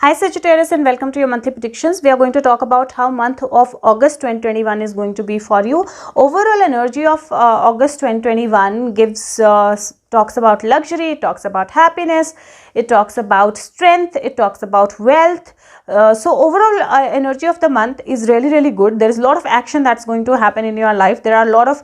Hi Sagittarius, and welcome to your monthly predictions. We are going to talk about how month of August 2021 is going to be for you. Overall energy of August 2021 talks about luxury, it talks about happiness, it talks about strength, it talks about wealth. So overall energy of the month is really good. There is a lot of action that's going to happen in your life. There are a lot of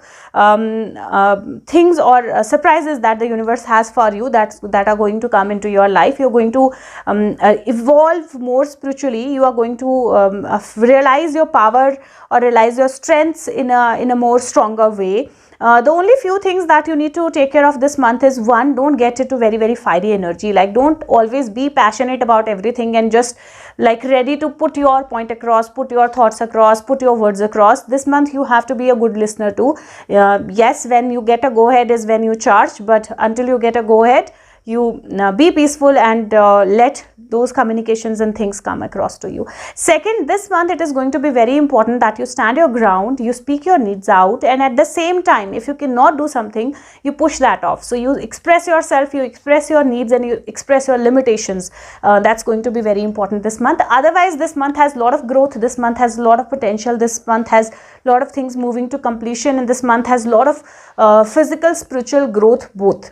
things or surprises that the universe has for you that are going to come into your life. You're going to evolve more spiritually. You are going to realize your power or realize your strengths in a more stronger way. The only few things that you need to take care of this month is, one, don't get into very fiery energy. Like, don't always be passionate about everything and just like ready to put your point across, put your thoughts across, put your words across. This month you have to be a good listener too. Yes, when you get a go ahead is when you charge, but until you get a go ahead, you be peaceful and let those communications and things come across to you. Second, this month it is going to be very important that you stand your ground, you speak your needs out, and at the same time, if you cannot do something, you push that off. So you express yourself, you express your needs, and you express your limitations. That's going to be very important this month. Otherwise, this month has a lot of growth, this month has a lot of potential, this month has a lot of things moving to completion, and this month has a lot of physical, spiritual growth both.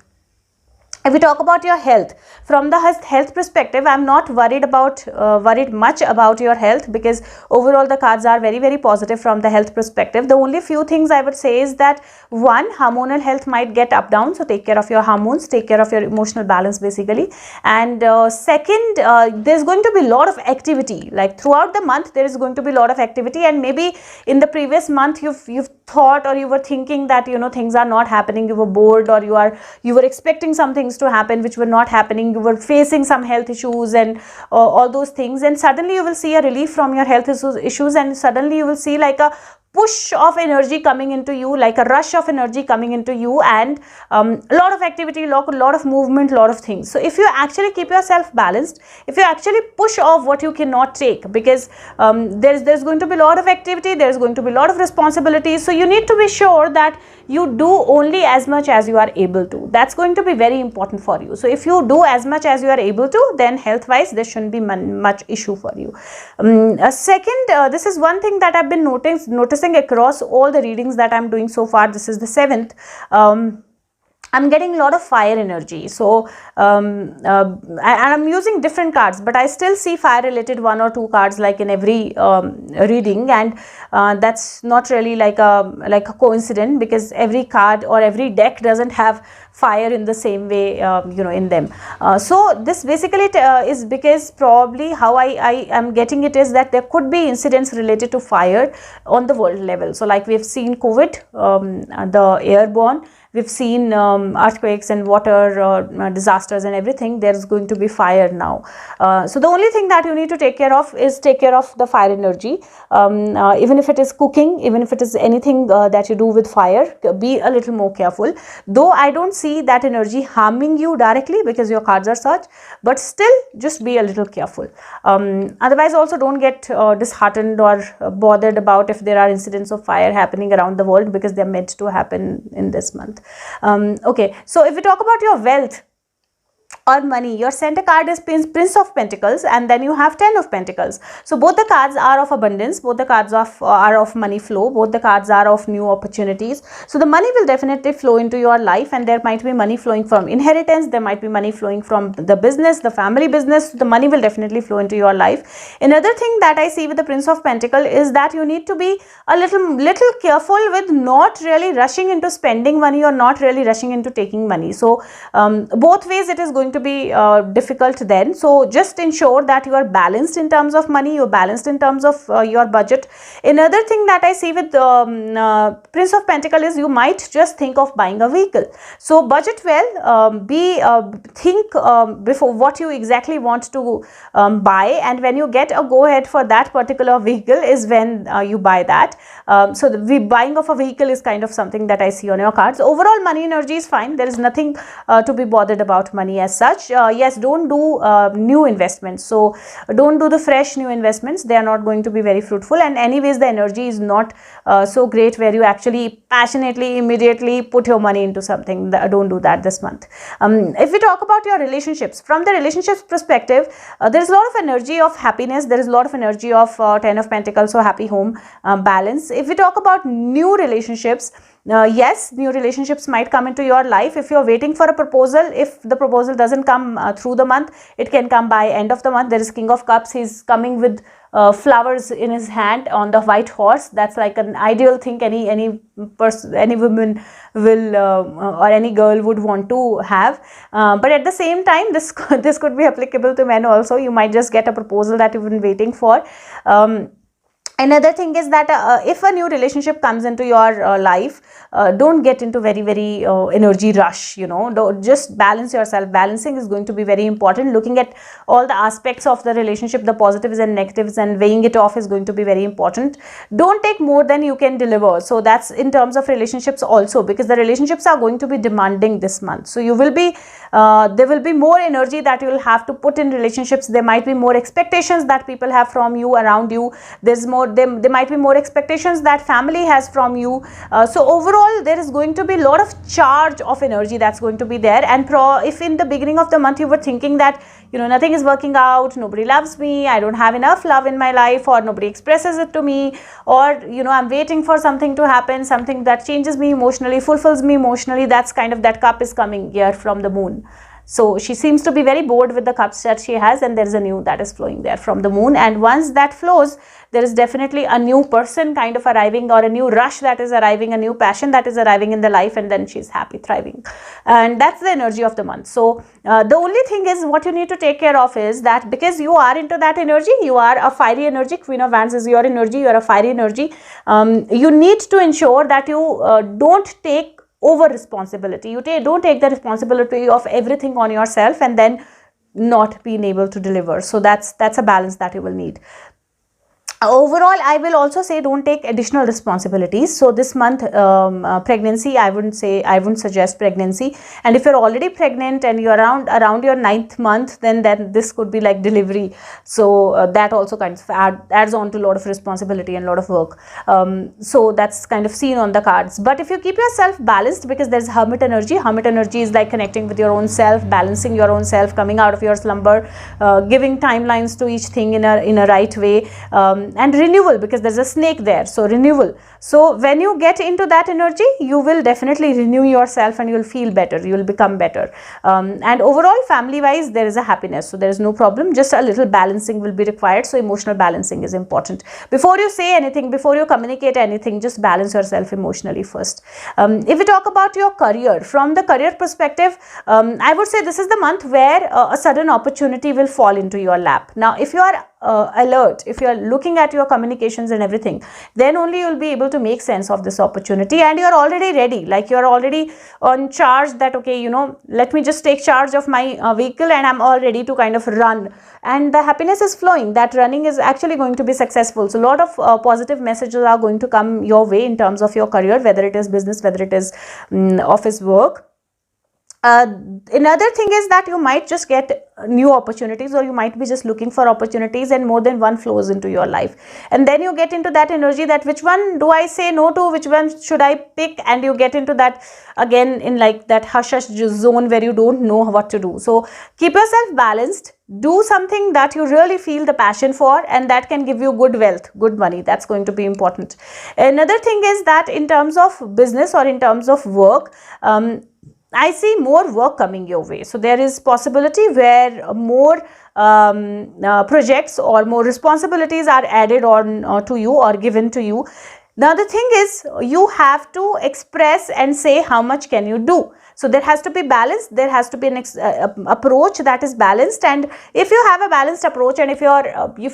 If we talk about your health, from the health perspective, I'm not worried much about your health, because overall the cards are very positive from the health perspective. The only few things I would say is that, one, hormonal health might get up down, so take care of your hormones, take care of your emotional balance basically. And second, there's going to be a lot of activity. Like throughout the month there is going to be a lot of activity, and maybe in the previous month you've thought or you were thinking that things are not happening, you were bored, or you were expecting some things to happen which were not happening, you were facing some health issues and all those things, and suddenly you will see a relief from your health issues, and suddenly you will see like a push of energy coming into you, like a rush of energy coming into you, and a lot of activity, lot of movement, lot of things. So if you actually keep yourself balanced, if you actually push off what you cannot take, because there's going to be a lot of activity, there's going to be a lot of responsibilities, so you need to be sure that you do only as much as you are able to. That's going to be very important for you. So if you do as much as you are able to, then health wise there shouldn't be much issue for you. Second, this is one thing that I've been noticing across all the readings that I'm doing so far. This is the 7th. I'm getting a lot of fire energy. So and I'm using different cards, but I still see fire related 1 or 2 cards like in every reading, and that's not really like a coincidence, because every card or every deck doesn't have fire in the same way in them. So this basically is because probably how I am getting it is that there could be incidents related to fire on the world level. So like we've seen COVID, the airborne, we've seen earthquakes and water disasters and everything. There's going to be fire now. So the only thing that you need to take care of is take care of the fire energy. Even if it is cooking, even if it is anything that you do with fire, be a little more careful. Though I don't see that energy harming you directly because your cards are such, but still just be a little careful. Otherwise also don't get disheartened or bothered about if there are incidents of fire happening around the world, because they're meant to happen in this month. Okay, so if we talk about your wealth or money, your center card is Prince of Pentacles, and then you have 10 of Pentacles. So both the cards are of abundance, both the cards are of money flow, both the cards are of new opportunities. So the money will definitely flow into your life, and there might be money flowing from inheritance, there might be money flowing from the business, the family business. The money will definitely flow into your life. Another thing that I see with the Prince of Pentacles is that you need to be a little careful with not really rushing into spending money or not really rushing into taking money. So both ways it is going to be difficult then. So just ensure that you are balanced in terms of money, you're balanced in terms of your budget. Another thing that I see with Prince of Pentacles is you might just think of buying a vehicle. So budget well, think before what you exactly want to buy, and when you get a go ahead for that particular vehicle is when you buy that. So the buying of a vehicle is kind of something that I see on your cards. Overall money energy is fine. There is nothing to be bothered about money as such. such, yes, don't do new investments. So don't do the fresh new investments. They are not going to be very fruitful, and anyways the energy is not so great where you actually passionately immediately put your money into something. Don't do that this month. If we talk about your relationships, from the relationships perspective, there is a lot of energy of happiness. There is a lot of energy of 10 of Pentacles, so happy home, balance. If we talk about new relationships, yes, new relationships might come into your life. If you're waiting for a proposal, if the proposal doesn't come through the month, it can come by end of the month. There is King of Cups. He's coming with flowers in his hand on the white horse. That's like an ideal thing any person, any woman will or any girl would want to have. But at the same time, this could be applicable to men also. You might just get a proposal that you've been waiting for. Another thing is that if a new relationship comes into your life, don't get into very energy rush, don't just balance yourself. Balancing is going to be very important. Looking at all the aspects of the relationship, the positives and negatives, and weighing it off is going to be very important. Don't take more than you can deliver. So that's in terms of relationships also, because the relationships are going to be demanding this month. So you will be there will be more energy that you will have to put in relationships. There might be more expectations that people have from you, around you. There might be more expectations that family has from you. So overall, there is going to be a lot of charge of energy that's going to be there. And if in the beginning of the month you were thinking that nothing is working out, nobody loves me, I don't have enough love in my life, or nobody expresses it to me, or I'm waiting for something to happen, something that changes me emotionally, fulfills me emotionally, that's kind of, that cup is coming here from the moon. So she seems to be very bored with the cups that she has, and there is a new that is flowing there from the moon. And once that flows, there is definitely a new person kind of arriving, or a new rush that is arriving, a new passion that is arriving in the life, and then she's happy, thriving. And that's the energy of the month. So the only thing is, what you need to take care of is that, because you are into that energy, you are a fiery energy, Queen of Wands is your energy, you are a fiery energy, you need to ensure that you don't take over responsibility. Don't take the responsibility of everything on yourself and then not being able to deliver. So that's a balance that you will need. Overall, I will also say, don't take additional responsibilities. So this month, pregnancy, I wouldn't suggest pregnancy. And if you're already pregnant and you're around your 9th month, then this could be like delivery. So that also kind of adds on to a lot of responsibility and a lot of work. So that's kind of seen on the cards. But if you keep yourself balanced, because there's Hermit energy. Hermit energy is like connecting with your own self, balancing your own self, coming out of your slumber, giving timelines to each thing in a right way. And renewal, because there's a snake there, so renewal. So when you get into that energy, you will definitely renew yourself and you'll feel better, you will become better. And overall, family wise, there is a happiness, so there is no problem. Just a little balancing will be required. So emotional balancing is important. Before you say anything, before you communicate anything, just balance yourself emotionally first. If we talk about your career, from the career perspective, I would say this is the month where a sudden opportunity will fall into your lap. Now if you are alert, if you are looking at your communications and everything, then only you'll be able to make sense of this opportunity, and you're already ready, like you're already on charge, that okay, let me just take charge of my vehicle and I'm all ready to kind of run, and the happiness is flowing. That running is actually going to be successful. So a lot of positive messages are going to come your way in terms of your career, whether it is business, whether it is office work. Another thing is that you might just get new opportunities, or you might be just looking for opportunities and more than one flows into your life, and then you get into that energy that which one do I say no to, which one should I pick, and you get into that again in like that hush zone where you don't know what to do. So keep yourself balanced, do something that you really feel the passion for, and that can give you good wealth, good money. That's going to be important. Another thing is that in terms of business or in terms of work, I see more work coming your way. So there is possibility where more projects or more responsibilities are added on to you or given to you. Now the thing is, you have to express and say how much can you do. So there has to be balance, there has to be an approach that is balanced, and if you have a balanced approach, and if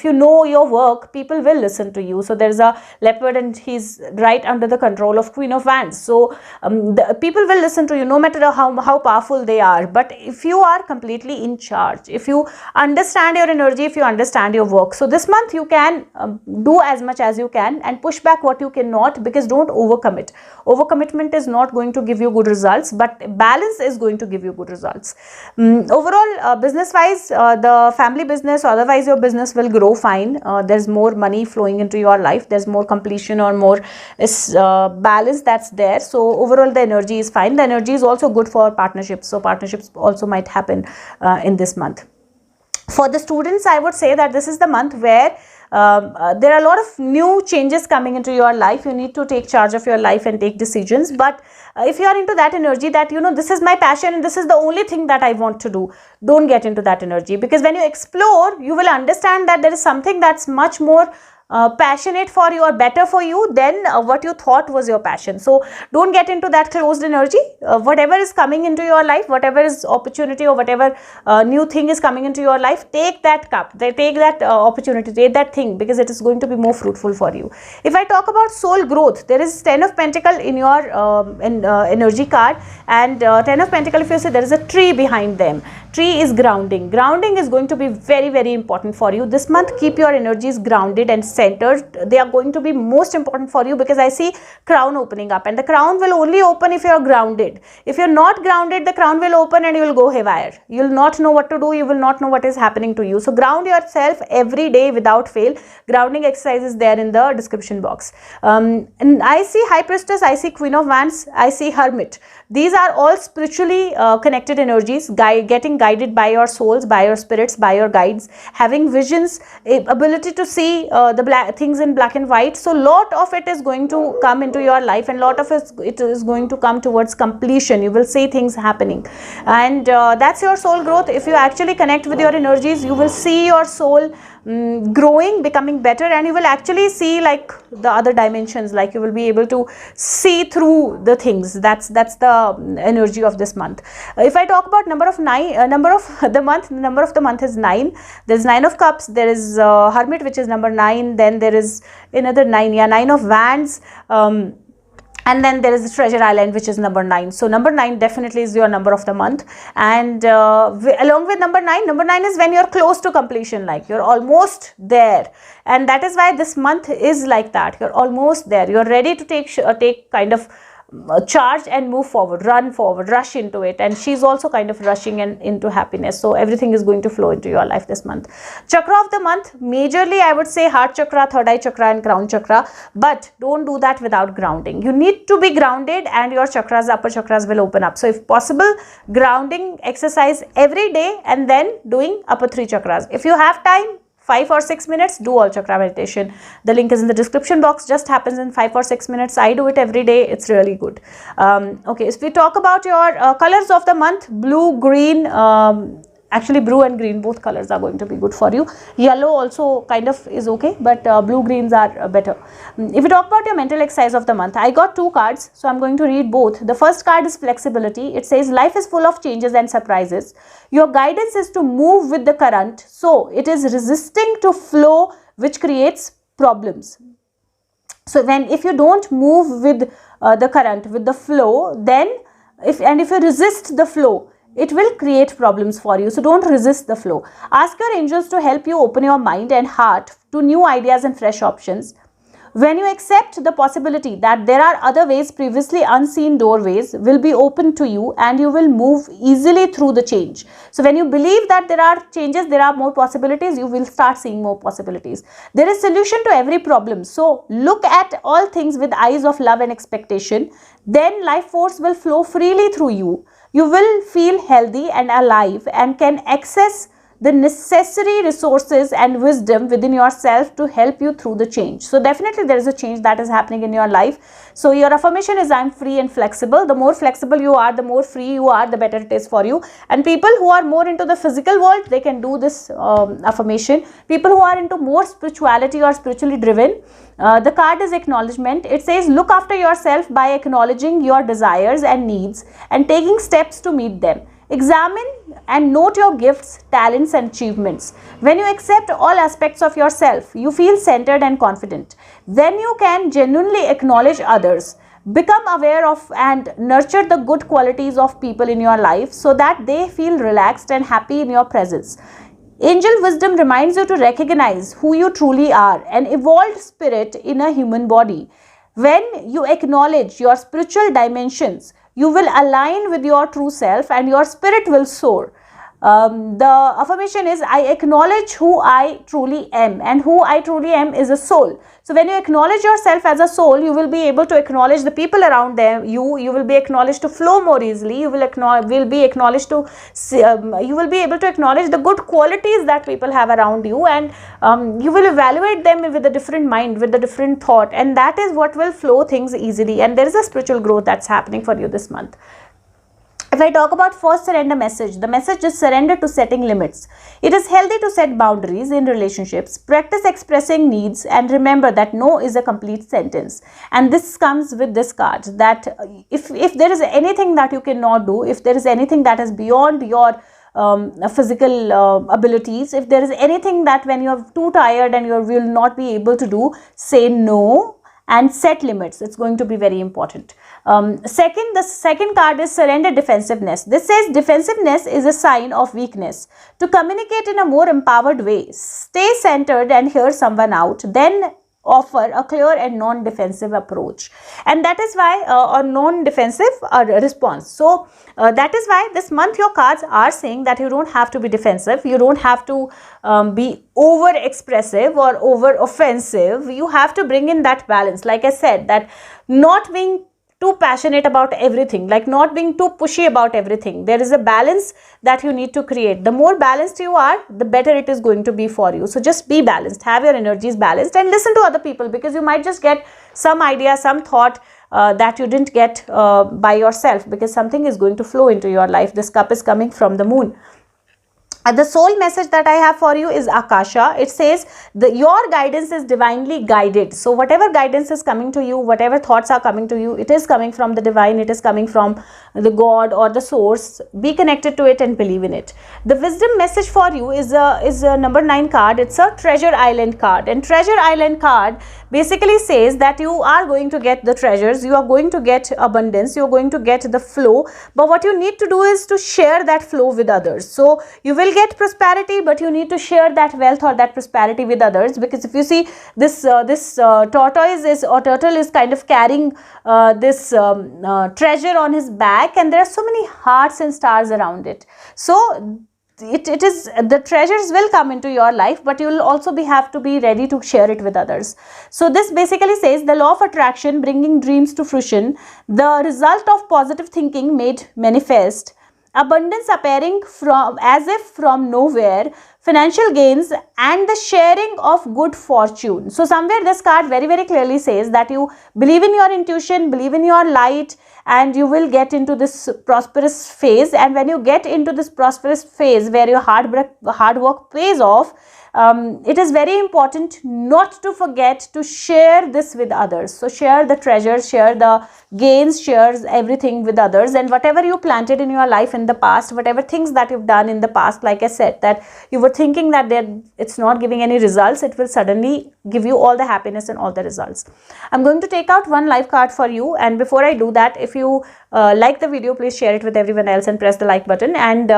you know your work, people will listen to you. So there's a leopard and he's right under the control of Queen of Wands. So the people will listen to you no matter how powerful they are. But if you are completely in charge, if you understand your energy, if you understand your work, so this month you can do as much as you can and push back what you cannot, because don't overcommit. Overcommitment is not going to give you good results, but and balance is going to give you good results. Overall, business wise, the family business, otherwise your business will grow fine. There's more money flowing into your life, there's more completion or more balance that's there. So overall the energy is fine. The energy is also good for partnerships, so partnerships also might happen in this month. For the students, I would say that this is the month where there are a lot of new changes coming into your life. You need to take charge of your life and take decisions. But if you are into that energy that, you know, this is my passion and this is the only thing that I want to do, don't get into that energy, because when you explore, you will understand that there is something that's much more passionate for you or better for you than what you thought was your passion. So don't get into that closed energy. Whatever is coming into your life, whatever is opportunity or whatever new thing is coming into your life, take that cup, take that opportunity, take that thing, because it is going to be more fruitful for you. If I talk about soul growth, there is 10 of Pentacle in your energy card, and 10 of Pentacle, if you say, there is a tree behind them. Tree is grounding. Grounding is going to be very, very important for you this month. Keep your energies grounded and centered. They are going to be most important for you, because I see crown opening up, and the crown will only open if you are grounded. If you are not grounded, the crown will open and you will go haywire. You will not know what to do. You will not know what is happening to you. So ground yourself every day without fail. Grounding exercise is there in the description box. And I see High Priestess, I see Queen of Wands, I see Hermit. These are all spiritually connected energies, getting guided by your souls, by your spirits, by your guides, having visions, ability to see the things in black and white. So lot of it is going to come into your life, and lot of it is going to come towards completion. You will see things happening, and that's your soul growth. If you actually connect with your energies, you will see your soul growing, becoming better, and you will actually see like the other dimensions, like you will be able to see through the things. That's the energy of this month. If I talk about number of the month is 9. There's 9 of Cups, there is Hermit, which is number 9, then there is another 9, 9 of Wands, and then there is the Treasure Island, which is number 9. So number 9 definitely is your number of the month. And along with number 9 is when you're close to completion, like you're almost there. And that is why this month is like that. You're almost there. You're ready to take kind of charge and move forward, run forward, rush into it. And she's also kind of rushing into happiness. So everything is going to flow into your life this month. Chakra of the month, majorly I would say heart chakra, third eye chakra and crown chakra. But don't do that without grounding. You need to be grounded, and your chakras, upper chakras will open up. So if possible, grounding exercise every day, and then doing upper 3 chakras. If you have time, 5 or 6 minutes, do all chakra meditation. The link is in the description box. Just happens in 5 or 6 minutes. I do it every day. It's really good. Okay, if we talk about your colors of the month, blue, green, actually blue and green, both colors are going to be good for you. Yellow also kind of is okay, but blue, greens are better. If we talk about your mental exercise of the month, I got 2 cards, so I'm going to read both. The first card is flexibility. It says life is full of changes and surprises. Your guidance is to move with the current, so it is resisting to flow, which creates problems. So if you don't move with the current, with the flow, then if you resist the flow, it will create problems for you. So don't resist the flow. Ask your angels to help you open your mind and heart to new ideas and fresh options. When you accept the possibility that there are other ways, previously unseen doorways will be open to you, and you will move easily through the change. So when you believe that there are changes, there are more possibilities, you will start seeing more possibilities. There is solution to every problem. So look at all things with eyes of love and expectation. Then life force will flow freely through you. You will feel healthy and alive, and can access the necessary resources and wisdom within yourself to help you through the change. So definitely there is a change that is happening in your life. So your affirmation is, I'm free and flexible. The more flexible you are, the more free you are, the better it is for you. And people who are more into the physical world, they can do this affirmation. People who are into more spirituality or spiritually driven, the card is acknowledgement. It says look after yourself by acknowledging your desires and needs and taking steps to meet them. Examine and note your gifts, talents and achievements. When you accept all aspects of yourself, you feel centered and confident. Then you can genuinely acknowledge others. Become aware of and nurture the good qualities of people in your life so that they feel relaxed and happy in your presence. Angel wisdom reminds you to recognize who you truly are, an evolved spirit in a human body. When you acknowledge your spiritual dimensions, You will align with your true self and your spirit will soar. The affirmation is, I acknowledge who I truly am, and who I truly am is a soul. So when you acknowledge yourself as a soul, you will be able to acknowledge the people around them. You will be acknowledged to flow more easily. You will be acknowledged to you will be able to acknowledge the good qualities that people have around you, and you will evaluate them with a different mind, with a different thought, and that is what will flow things easily. And there is a spiritual growth that's happening for you this month. If I talk about first surrender message, the message is surrender to setting limits. It is healthy to set boundaries in relationships. Practice expressing needs and remember that no is a complete sentence. And this comes with this card, that if there is anything that you cannot do, if there is anything that is beyond your physical abilities, if there is anything that when you are too tired and you will not be able to do, say no and set limits. It's going to be very important. The second card is surrender defensiveness. This says defensiveness is a sign of weakness. To communicate in a more empowered way, stay centered and hear someone out, then offer a clear and non-defensive approach. And that is why a non-defensive response. So that is why this month your cards are saying that you don't have to be defensive, you don't have to be over expressive or over offensive. You have to bring in that balance. Like I said, that not being too passionate about everything, like not being too pushy about everything. There is a balance that you need to create. The more balanced you are, the better it is going to be for you. So just be balanced, have your energies balanced, and listen to other people, because you might just get some idea, some thought that you didn't get by yourself, because something is going to flow into your life. This cup is coming from the moon. The soul message that I have for you is Akasha. It says your guidance is divinely guided. So whatever guidance is coming to you, whatever thoughts are coming to you, it is coming from the divine, it is coming from the God or the source. Be connected to it and believe in it. The wisdom message for you is a number 9 card. It's a treasure island card, and treasure island card basically says that you are going to get the treasures, you are going to get abundance, you are going to get the flow, but what you need to do is to share that flow with others. So you will get prosperity, but you need to share that wealth or that prosperity with others, because if you see this turtle is kind of carrying this treasure on his back, and there are so many hearts and stars around it. So it is, the treasures will come into your life, but you will also have to be ready to share it with others. So this basically says the law of attraction, bringing dreams to fruition, the result of positive thinking made manifest, abundance appearing from as if from nowhere, financial gains, and the sharing of good fortune. So somewhere this card very, very clearly says that you believe in your intuition, believe in your light, and you will get into this prosperous phase. And when you get into this prosperous phase where your hard work pays off, it is very important not to forget to share this with others. So share the treasures, share the gains, share everything with others. And whatever you planted in your life in the past, whatever things that you've done in the past, like I said, that you were thinking that it's not giving any results, it will suddenly give you all the happiness and all the results. I'm going to take out one live card for you, and before I do that, if you like the video, please share it with everyone else and press the like button. And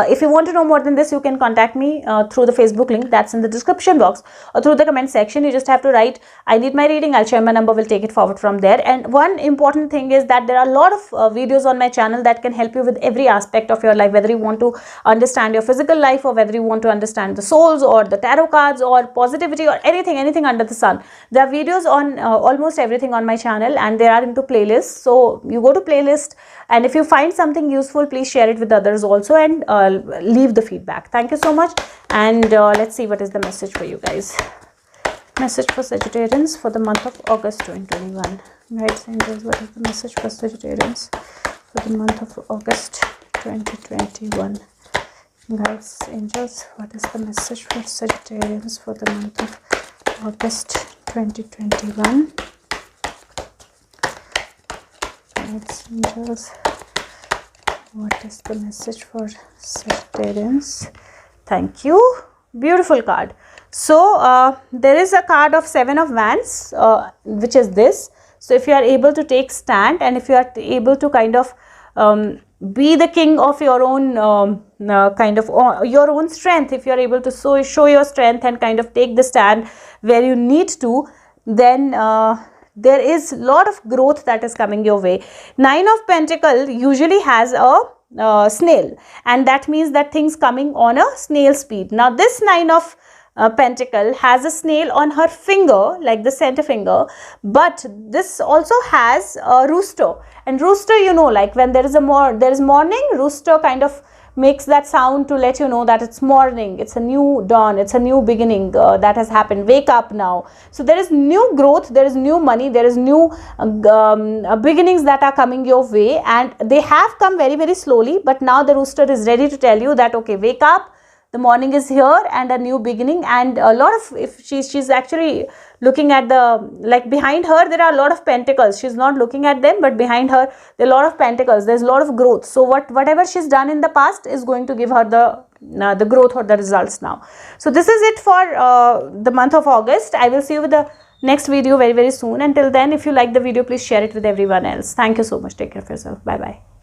if you want to know more than this, you can contact me through the Facebook link that's in the description box, or through the comment section. You just have to write, I need my reading, I'll share my number, we'll take it forward from there. And one important thing is that there are a lot of videos on my channel that can help you with every aspect of your life, whether you want to understand your physical life, or whether you want to understand the souls or the tarot cards or positivity or anything under the sun. There are videos on almost everything on my channel, and they are into playlists. So you go to playlist, and if you find something useful, please share it with others also, and leave the feedback. Thank you so much. And let's see what is the message for you guys. Message for Sagittarians for the month of August 2021. Guides, angels, what is the message for Sagittarians for the month of August 2021? Guides, angels, what is the message for Sagittarians for the month of August 2021? Guides, angels, what is the message for Sagittarians? Thank you. Beautiful card. So there is a card of 7 of Wands, which is this. So if you are able to take stand, and if you are able to kind of be the king of your own your own strength, if you are able to show your strength and kind of take the stand where you need to, then there is lot of growth that is coming your way. Nine of Pentacle usually has a snail, and that means that things coming on a snail speed. Now this Nine of Pentacle has a snail on her finger, like the center finger, but this also has a rooster, and rooster, you know, like when there is morning, rooster kind of makes that sound to let you know that it's morning, it's a new dawn, it's a new beginning that has happened. Wake up now. So there is new growth, there is new money, there is new beginnings that are coming your way, and they have come very, very slowly, but now the rooster is ready to tell you that okay, wake up, the morning is here and a new beginning. And a lot of, if she's actually looking at the, like behind her there are a lot of pentacles, she's not looking at them, but behind her there are a lot of pentacles, there's a lot of growth. So whatever she's done in the past is going to give her the growth or the results now. So this is it for the month of August. I will see you with the next video very, very soon. Until then, if you like the video, please share it with everyone else. Thank you so much. Take care of yourself. Bye bye.